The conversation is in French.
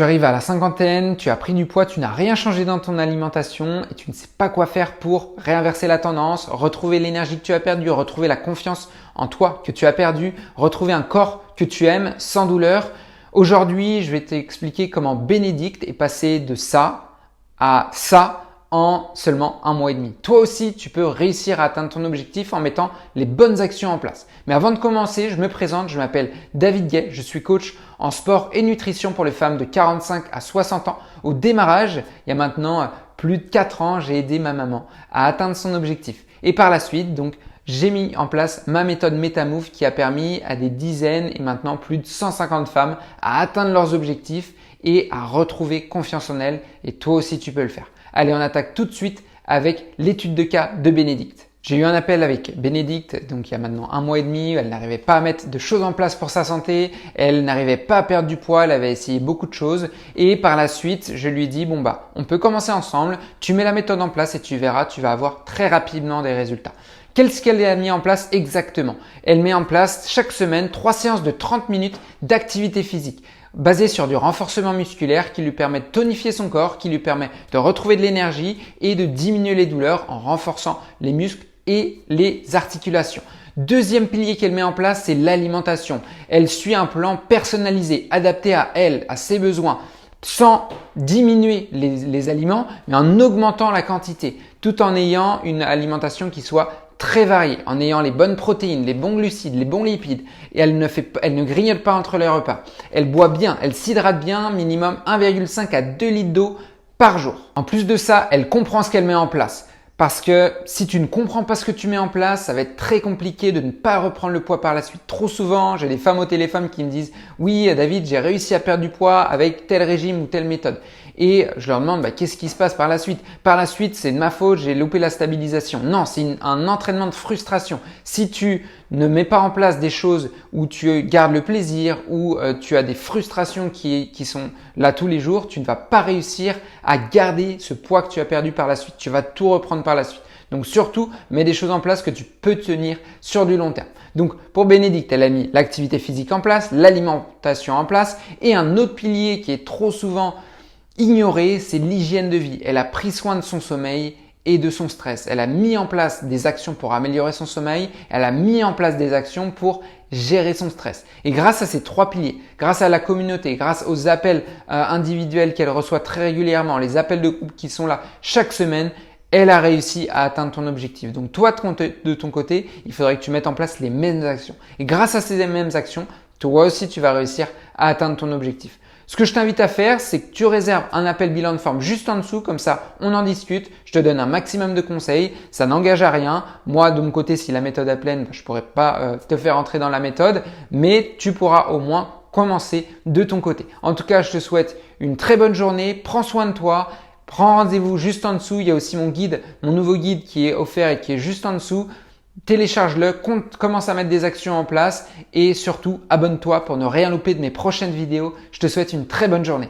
Tu arrives à la cinquantaine, tu as pris du poids, tu n'as rien changé dans ton alimentation et tu ne sais pas quoi faire pour réinverser la tendance, retrouver l'énergie que tu as perdue, retrouver la confiance en toi que tu as perdue, retrouver un corps que tu aimes sans douleur. Aujourd'hui, je vais t'expliquer comment Bénédicte est passé de ça à ça en seulement 1 mois et demi. Toi aussi, tu peux réussir à atteindre ton objectif en mettant les bonnes actions en place. Mais avant de commencer, je me présente, je m'appelle David Gay, je suis coach en sport et nutrition pour les femmes de 45 à 60 ans. Au démarrage, il y a maintenant plus de 4 ans, j'ai aidé ma maman à atteindre son objectif. Et par la suite, donc, j'ai mis en place ma méthode MetaMove qui a permis à des dizaines et maintenant plus de 150 femmes à atteindre leurs objectifs et à retrouver confiance en elles. Et toi aussi, tu peux le faire. Allez, on attaque tout de suite avec l'étude de cas de Bénédicte. J'ai eu un appel avec Bénédicte, donc il y a maintenant 1 mois et demi. Elle n'arrivait pas à mettre de choses en place pour sa santé. Elle n'arrivait pas à perdre du poids. Elle avait essayé beaucoup de choses. Et par la suite, je lui ai dit, on peut commencer ensemble. Tu mets la méthode en place et tu verras, tu vas avoir très rapidement des résultats. Qu'est-ce qu'elle a mis en place exactement? Elle met en place chaque semaine 3 séances de 30 minutes d'activité physique basées sur du renforcement musculaire qui lui permet de tonifier son corps, qui lui permet de retrouver de l'énergie et de diminuer les douleurs en renforçant les muscles et les articulations. Deuxième pilier qu'elle met en place, c'est l'alimentation. Elle suit un plan personnalisé, adapté à elle, à ses besoins, sans diminuer les aliments, mais en augmentant la quantité, tout en ayant une alimentation qui soit très variée, en ayant les bonnes protéines, les bons glucides, les bons lipides. Et elle ne grignote pas entre les repas. Elle boit bien, elle s'hydrate bien, minimum 1,5 à 2 litres d'eau par jour. En plus de ça, elle comprend ce qu'elle met en place. Parce que si tu ne comprends pas ce que tu mets en place, ça va être très compliqué de ne pas reprendre le poids par la suite. Trop souvent, j'ai des femmes au téléphone qui me disent « Oui, David, j'ai réussi à perdre du poids avec tel régime ou telle méthode. » Et je leur demande qu'est-ce qui se passe par la suite. Par la suite, c'est de ma faute, j'ai loupé la stabilisation. Non, c'est un entraînement de frustration. Si tu ne mets pas en place des choses où tu gardes le plaisir, où tu as des frustrations qui sont là tous les jours, tu ne vas pas réussir à garder ce poids que tu as perdu par la suite. Tu vas tout reprendre par la suite. Donc surtout, mets des choses en place que tu peux tenir sur du long terme. Donc pour Bénédicte, elle a mis l'activité physique en place, l'alimentation en place et un autre pilier qui est trop souvent ignoré, c'est l'hygiène de vie. Elle a pris soin de son sommeil et de son stress. Elle a mis en place des actions pour améliorer son sommeil. Elle a mis en place des actions pour gérer son stress. Et grâce à ces 3 piliers, grâce à la communauté, grâce aux appels individuels qu'elle reçoit très régulièrement, les appels de groupe qui sont là chaque semaine, elle a réussi à atteindre ton objectif. Donc toi, de ton côté, il faudrait que tu mettes en place les mêmes actions. Et grâce à ces mêmes actions, toi aussi, tu vas réussir à atteindre ton objectif. Ce que je t'invite à faire, c'est que tu réserves un appel bilan de forme juste en dessous, comme ça on en discute, je te donne un maximum de conseils, ça n'engage à rien. Moi de mon côté, si la méthode est pleine, je pourrais pas te faire entrer dans la méthode, mais tu pourras au moins commencer de ton côté. En tout cas, je te souhaite une très bonne journée, prends soin de toi, prends rendez-vous juste en dessous, il y a aussi mon guide, mon nouveau guide qui est offert et qui est juste en dessous. Télécharge-le, commence à mettre des actions en place et surtout abonne-toi pour ne rien louper de mes prochaines vidéos. Je te souhaite une très bonne journée.